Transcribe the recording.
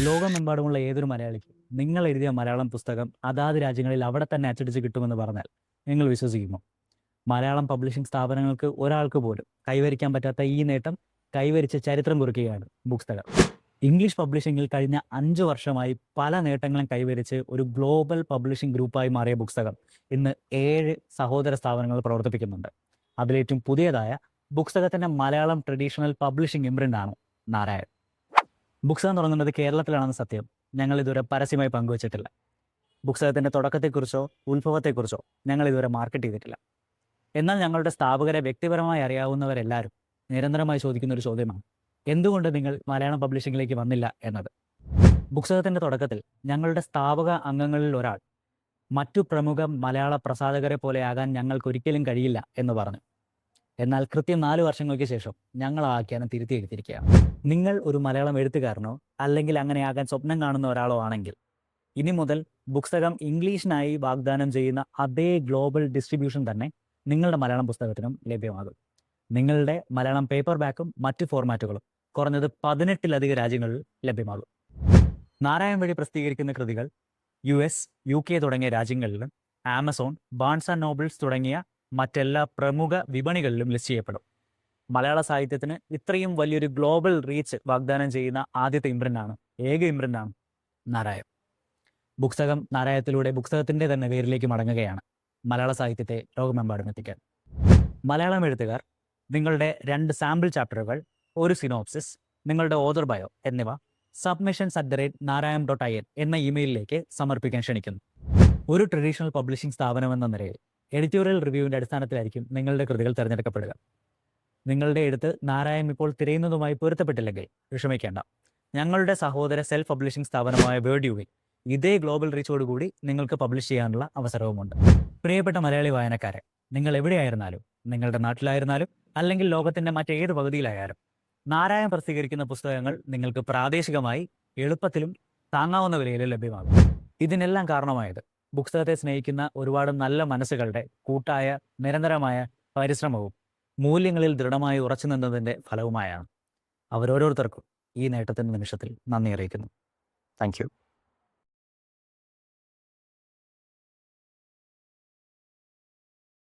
ലോകമെമ്പാടുമുള്ള ഏതൊരു മലയാളിക്കും നിങ്ങൾ എഴുതിയ മലയാളം പുസ്തകം അതാത് രാജ്യങ്ങളിൽ അവിടെ തന്നെ അച്ചടിച്ച് കിട്ടുമെന്ന് പറഞ്ഞാൽ നിങ്ങൾ വിശ്വസിക്കുമോ? മലയാളം പബ്ലിഷിംഗ് സ്ഥാപനങ്ങൾക്ക് ഒരാൾക്ക് പോലും കൈവരിക്കാൻ പറ്റാത്ത ഈ നേട്ടം കൈവരിച്ച് ചരിത്രം കുറിക്കുകയാണ് ബുക്സ്തകം. ഇംഗ്ലീഷ് പബ്ലിഷിംഗിൽ കഴിഞ്ഞ 5 വർഷമായി പല നേട്ടങ്ങളും കൈവരിച്ച് ഒരു ഗ്ലോബൽ പബ്ലിഷിംഗ് ഗ്രൂപ്പായി മാറിയ ബുക്സ്തകം ഇന്ന് 7 സഹോദര സ്ഥാപനങ്ങൾ പ്രവർത്തിപ്പിക്കുന്നുണ്ട്. അതിലേറ്റവും പുതിയതായ ബുക്സ്തകത്തിന്റെ മലയാളം ട്രഡീഷണൽ പബ്ലിഷിംഗ് ഇംപ്രിന്റാണ് നാരായൺ. ബുക്സ്തകം തുടങ്ങുന്നത് കേരളത്തിലാണെന്ന് സത്യം ഞങ്ങൾ ഇതുവരെ പരസ്യമായി പങ്കുവച്ചിട്ടില്ല. ബുക്സ്തകത്തിന്റെ തുടക്കത്തെക്കുറിച്ചോ ഉത്ഭവത്തെക്കുറിച്ചോ ഞങ്ങൾ ഇതുവരെ മാർക്കറ്റ് ചെയ്തിട്ടില്ല. എന്നാൽ ഞങ്ങളുടെ സ്ഥാപകരെ വ്യക്തിപരമായി അറിയാവുന്നവരെല്ലാവരും നിരന്തരമായി ചോദിക്കുന്ന ഒരു ചോദ്യമാണ്, എന്തുകൊണ്ട് നിങ്ങൾ മലയാളം പബ്ലിഷിംഗിലേക്ക് വന്നില്ല എന്നത്. ബുക്സ്തകത്തിന്റെ തുടക്കത്തിൽ ഞങ്ങളുടെ സ്ഥാപക അംഗങ്ങളിൽ ഒരാൾ മറ്റു പ്രമുഖ മലയാള പ്രസാധകരെ പോലെയാകാൻ ഞങ്ങൾക്കൊരിക്കലും കഴിയില്ല എന്ന് പറഞ്ഞു. എന്നാൽ കൃത്യം 4 വർഷങ്ങൾക്ക് ശേഷം ഞങ്ങൾ ആ ആഖ്യാനം തിരുത്തി എഴുതിയിരിക്കുകയാണ്. നിങ്ങൾ ഒരു മലയാളം എഴുത്തുകാരനോ അല്ലെങ്കിൽ അങ്ങനെയാകാൻ സ്വപ്നം കാണുന്ന ഒരാളോ ആണെങ്കിൽ ഇനി മുതൽ ബുക്സ്തകം ഇംഗ്ലീഷിനായി വാഗ്ദാനം ചെയ്യുന്ന അതേ ഗ്ലോബൽ ഡിസ്ട്രിബ്യൂഷൻ തന്നെ നിങ്ങളുടെ മലയാളം പുസ്തകത്തിനും ലഭ്യമാകും. നിങ്ങളുടെ മലയാളം പേപ്പർ ബാക്കും മറ്റ് ഫോർമാറ്റുകളും കുറഞ്ഞത് 18-ലധികം രാജ്യങ്ങളിൽ ലഭ്യമാകും. നാരായൺ വഴി പ്രസിദ്ധീകരിക്കുന്ന കൃതികൾ US, UK തുടങ്ങിയ രാജ്യങ്ങളിലും ആമസോൺ, ബാൺസ് ആൻഡ് നോബിൾസ് തുടങ്ങിയ മറ്റെല്ലാ പ്രമുഖ വിപണികളിലും ലിസ്റ്റ് ചെയ്യപ്പെടും. മലയാള സാഹിത്യത്തിന് ഇത്രയും വലിയൊരു ഗ്ലോബൽ റീച്ച് വാഗ്ദാനം ചെയ്യുന്ന ആദ്യത്തെ ഇംപ്രിന്റാണ്, ഏക ഇംപ്രിന്റാണ് നാരായൺ. ബുക്സ്തകം നാരായണത്തിലൂടെ ബുക്സ്തകത്തിന്റെ തന്നെ പേരിലേക്ക് മടങ്ങുകയാണ്, മലയാള സാഹിത്യത്തെ ലോകമെമ്പാടും എത്തിക്കാൻ. മലയാളം എഴുത്തുകാർ നിങ്ങളുടെ 2 സാമ്പിൾ ചാപ്റ്ററുകൾ, ഒരു സിനോപ്സിസ്, നിങ്ങളുടെ ഓതർ ബയോ എന്നിവ submissions@narayan.in എന്ന ഇമെയിലിലേക്ക് സമർപ്പിക്കാൻ ക്ഷണിക്കുന്നു. ഒരു ട്രഡീഷണൽ പബ്ലിഷിംഗ് സ്ഥാപനം എന്ന നിലയിൽ എഡിറ്റോറിയൽ റിവ്യൂവിന്റെ അടിസ്ഥാനത്തിലായിരിക്കും നിങ്ങളുടെ കൃതികൾ തിരഞ്ഞെടുക്കപ്പെടുക. നിങ്ങളുടെ എഴുത്ത് നാരായൺ ഇപ്പോൾ തിരയുന്നതുമായി പൊരുത്തപ്പെട്ടില്ലെങ്കിൽ വിഷമിക്കേണ്ട. ഞങ്ങളുടെ സഹോദര സെൽഫ് പബ്ലിഷിംഗ് സ്ഥാപനമായ വേർഡ്യൂവിൽ ഇതേ ഗ്ലോബൽ റീച്ചോടുകൂടി നിങ്ങൾക്ക് പബ്ലിഷ് ചെയ്യാനുള്ള അവസരവുമുണ്ട്. പ്രിയപ്പെട്ട മലയാളി വായനക്കാരെ, നിങ്ങൾ എവിടെയായിരുന്നാലും, നിങ്ങളുടെ നാട്ടിലായിരുന്നാലും അല്ലെങ്കിൽ ലോകത്തിന്റെ മറ്റേത് പകുതിയിലായാലും നാരായൺ പ്രസിദ്ധീകരിക്കുന്ന പുസ്തകങ്ങൾ നിങ്ങൾക്ക് പ്രാദേശികമായി എളുപ്പത്തിലും താങ്ങാവുന്ന വിലയിലും ലഭ്യമാകും. ഇതിനെല്ലാം കാരണമായത് പുസ്തകത്തെ സ്നേഹിക്കുന്ന ഒരുപാട് നല്ല മനസ്സുകളുടെ കൂട്ടായ നിരന്തരമായ പരിശ്രമവും മൂല്യങ്ങളിൽ ദൃഢമായി ഉറച്ചു നിന്നതിൻ്റെ ഫലവുമായാണ്. അവരോരോരുത്തർക്കും ഈ നേട്ടത്തിൻ്റെ നിമിഷത്തിൽ നന്ദി അറിയിക്കുന്നു. Thank you.